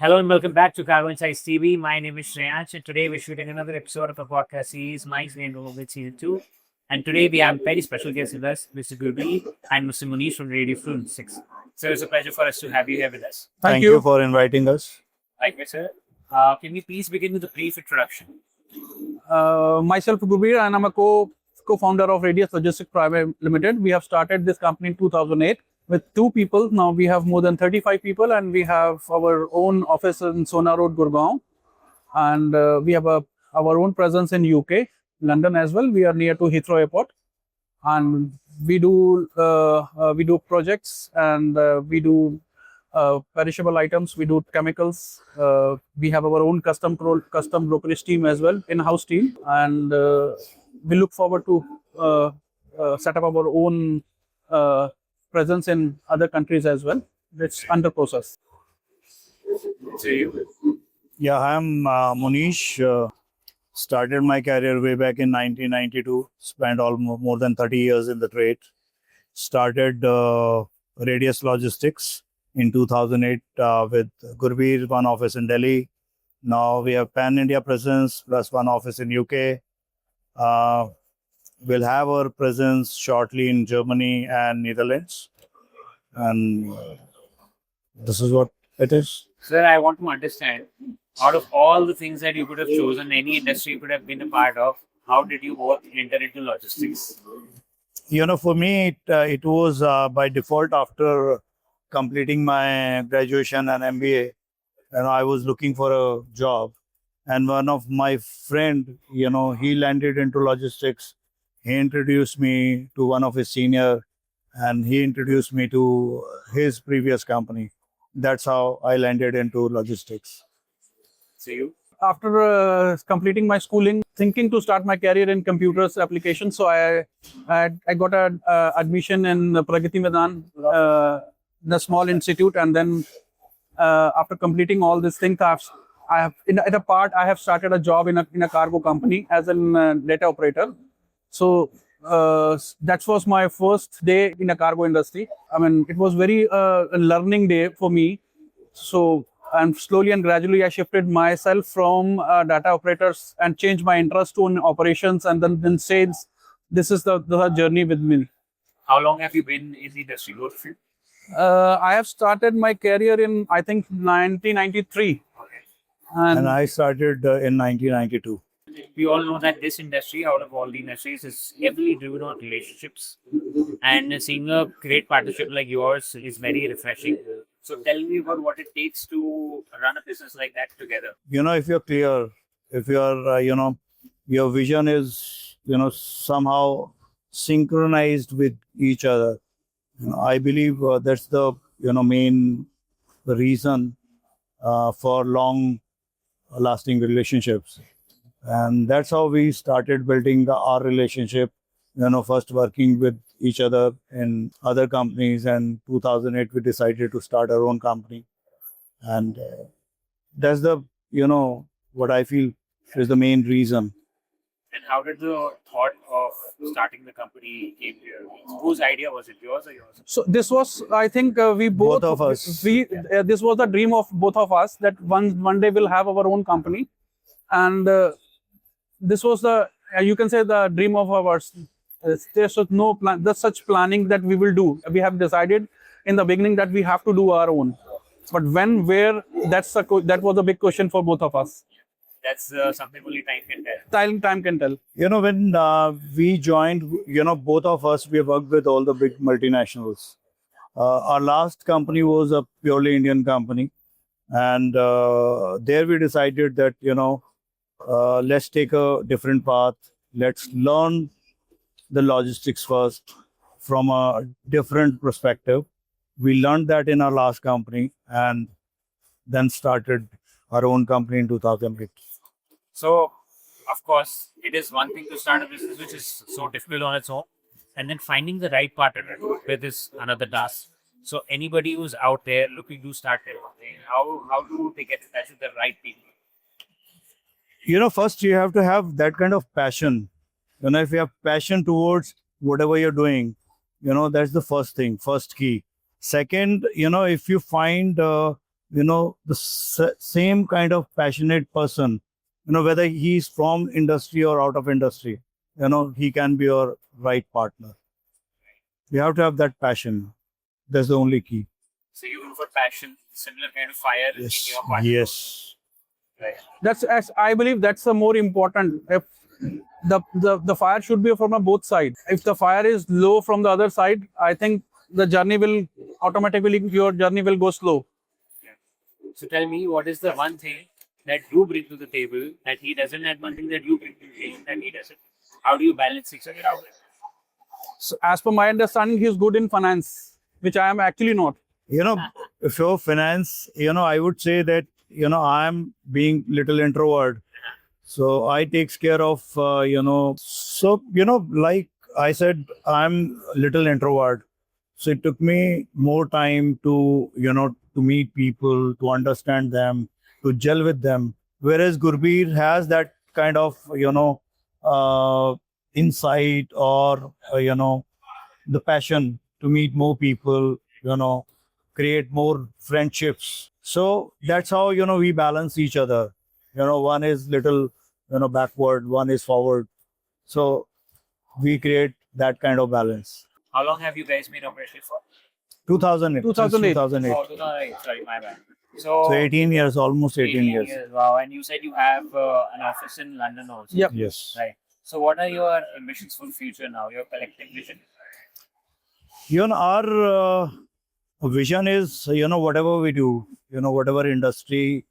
Hello and welcome back to Cargo Insights TV. My name is Shreyansh and today we're shooting another episode of the podcast series, Mike's Name with Season 2. And today we have very special guests with us, Mr. Gurbeer and Mr. Munish from Radius Logistics. So it's a pleasure for us to have you here with us. Thank you for inviting us. Thank you, sir. Can we please begin with a brief introduction? Myself, Gurbeer, and I'm a co-founder of Radius Logistics Pvt Ltd. We have started this company in 2008 with two people. Now we have more than 35 people, and we have our own office in Sona Road, Gurgaon, and we have our own presence in UK, London as well. We are near to Heathrow Airport, and we do projects, and we do perishable items. We do chemicals. We have our own custom brokerage team as well, in-house team, and we look forward to set up our own presence in other countries as well. It's under process. Yeah, I'm Munish. Started my career way back in 1992. Spent almost more than 30 years in the trade. Started Radius Logistics in 2008 with Gurbeer, one office in Delhi. Now we have pan-India presence plus one office in UK. We'll have our presence shortly in Germany and Netherlands. And this is what it is. Sir, I want to understand, out of all the things that you could have chosen, any industry you could have been a part of, how did you both enter into logistics? For me, it was by default after completing my graduation and MBA. And I was looking for a job. And one of my friend, he landed into logistics. He introduced me to one of his senior, and he introduced me to his previous company. That's how I landed into logistics. So you? After completing my schooling, thinking to start my career in computers application, so I got an admission in Pragati Maidan, the small institute, and then after completing all these things, I have started a job in a cargo company as a data operator. So that was my first day in a cargo industry. I mean, it was very a learning day for me. So, and slowly and gradually I shifted myself from data operators and changed my interest to operations, and then sales. This is the journey with me. How long have you been in the industry? Both of you? I have started my career in, I think, 1993. And I started in 1992. We all know that this industry, out of all the industries, is heavily driven on relationships. And seeing a great partnership like yours is very refreshing. So tell me about what it takes to run a business like that together. If you're clear, if you're, your vision is, somehow synchronized with each other. I believe that's the, main reason for long-lasting relationships. And that's how we started building our relationship, first working with each other in other companies. And 2008, we decided to start our own company. And that's the, what I feel is the main reason. And how did the thought of starting the company came here? Whose idea was it, yours or yours? So this was, I think, we both of us. This was the dream of both of us, that one day we'll have our own company, and this was you can say, the dream of ours. There's no plan, there's such planning that we will do. We have decided in the beginning that we have to do our own, but when, where, that was a big question for both of us. That's something only time can tell. Time can tell. When we joined, both of us, we worked with all the big multinationals. Our last company was a purely Indian company. And there we decided that, let's take a different path. Let's learn the logistics first from a different perspective. We learned that in our last company and then started our own company in 2008. So, of course, it is one thing to start a business which is so difficult on its own, and then finding the right partner with is another task. So, anybody who's out there looking to start their own thing, how do they get in touch with the right people? First you have to have that kind of passion. If you have passion towards whatever you're doing, that's the first thing, first key. Second, if you find the same kind of passionate person, whether he's from industry or out of industry, he can be your right partner. You have to have that passion. That's the only key. So you look for passion, similar kind of fire in your partner. Yes. Right. That's as I believe that's the more important. If the fire should be from both sides. If the fire is low from the other side, I think the journey will automatically your journey will go slow. So tell me, what is the one thing that you bring to the table that he doesn't, and one thing that you bring to the table that he doesn't? How do you balance each other out? So as per my understanding, he's good in finance, which I am actually not. If you're finance, I would say that, I'm being little introvert. So I takes care of, like I said, I'm little introvert. So it took me more time to, to meet people, to understand them, to gel with them. Whereas Gurbeer has that kind of, insight or, the passion to meet more people, create more friendships. So that's how, we balance each other. One is little, backward, one is forward. So we create that kind of balance. How long have you guys been operational for? 2008. 2008. 2008. Oh, 2008. Sorry, my bad. So, So 18 years, almost 18 years. Wow. And you said you have an office in London also. Yep. Yes. Right. So what are your ambitions for the future now, your collective vision? Our vision is, whatever we do, whatever industry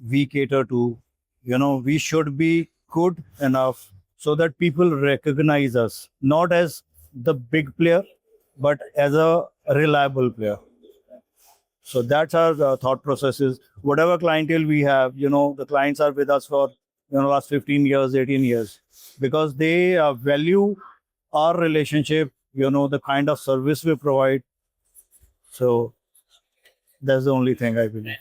we cater to, we should be good enough so that people recognize us, not as the big player, but as a reliable player. So that's our thought processes. Whatever clientele we have, the clients are with us for, last 15 years, 18 years, because they value our relationship, the kind of service we provide. So that's the only thing I believe. And,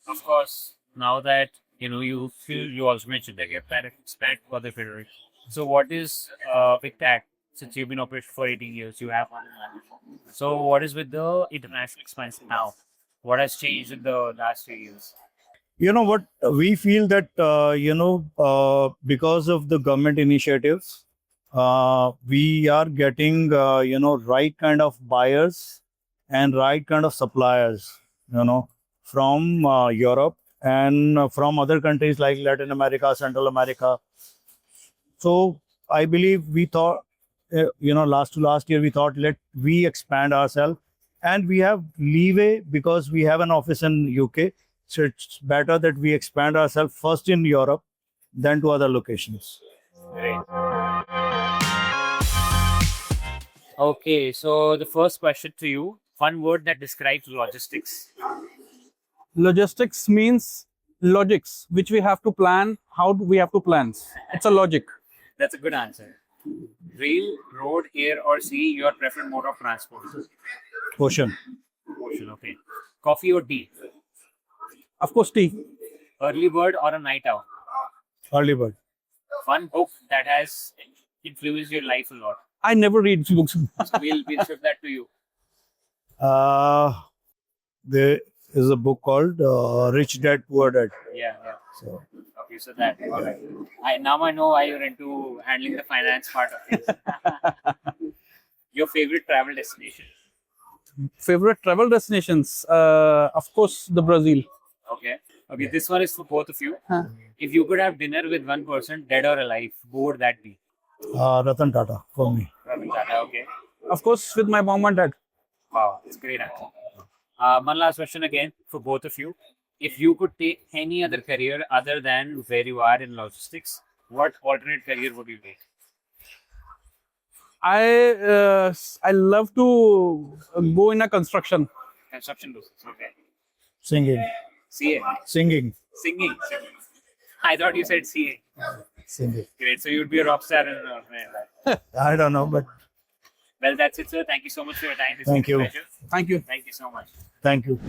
of course, now that you feel, you also mentioned that you have expand to other federations. So what is with that? Since you've been operating for 18 years, you have one in London. So what is with the international expansion now? What has changed in the last few years? What we feel that because of the government initiatives, we are getting right kind of buyers and right kind of suppliers, from Europe and from other countries like Latin America, Central America. So I believe we thought, last year we thought, we expand ourselves, and we have leeway because we have an office in UK. So it's better that we expand ourselves first in Europe, then to other locations. Great. Okay, so the first question to you, one word that describes logistics. Logistics means logics, which we have to plan. How do we have to plan? It's a logic. That's a good answer. Rail, road, air, or sea, your preferred mode of transport? Ocean. Ocean, okay. Coffee or tea? Of course, tea. Early bird or a night owl? Early bird. One book that has influenced your life a lot. I never read books. So we'll shift that to you. There is a book called Rich Dad Poor Dad. Yeah. So Okay, so that. All right. Now I know why you're into handling the finance part of things. Your favorite travel destination? Favorite travel destinations? Of course, the Brazil. Okay. This one is for both of you. Huh. If you could have dinner with one person, dead or alive, who would that be? Ratan Tata for me. Robin Tata, okay. Of course, with my mom and dad. Wow, it's a great answer. One last question again for both of you. If you could take any other career other than where you are in logistics, what alternate career would you take? I love to go in a construction. Construction business, okay. Singing. CA. Singing. Singing. I thought you said CA. Singing. Great. So you'd be a rock star in I don't know, but well, that's it, sir. Thank you so much for your time. This Thank was a you. pleasure. Thank you. Thank you so much. thank you.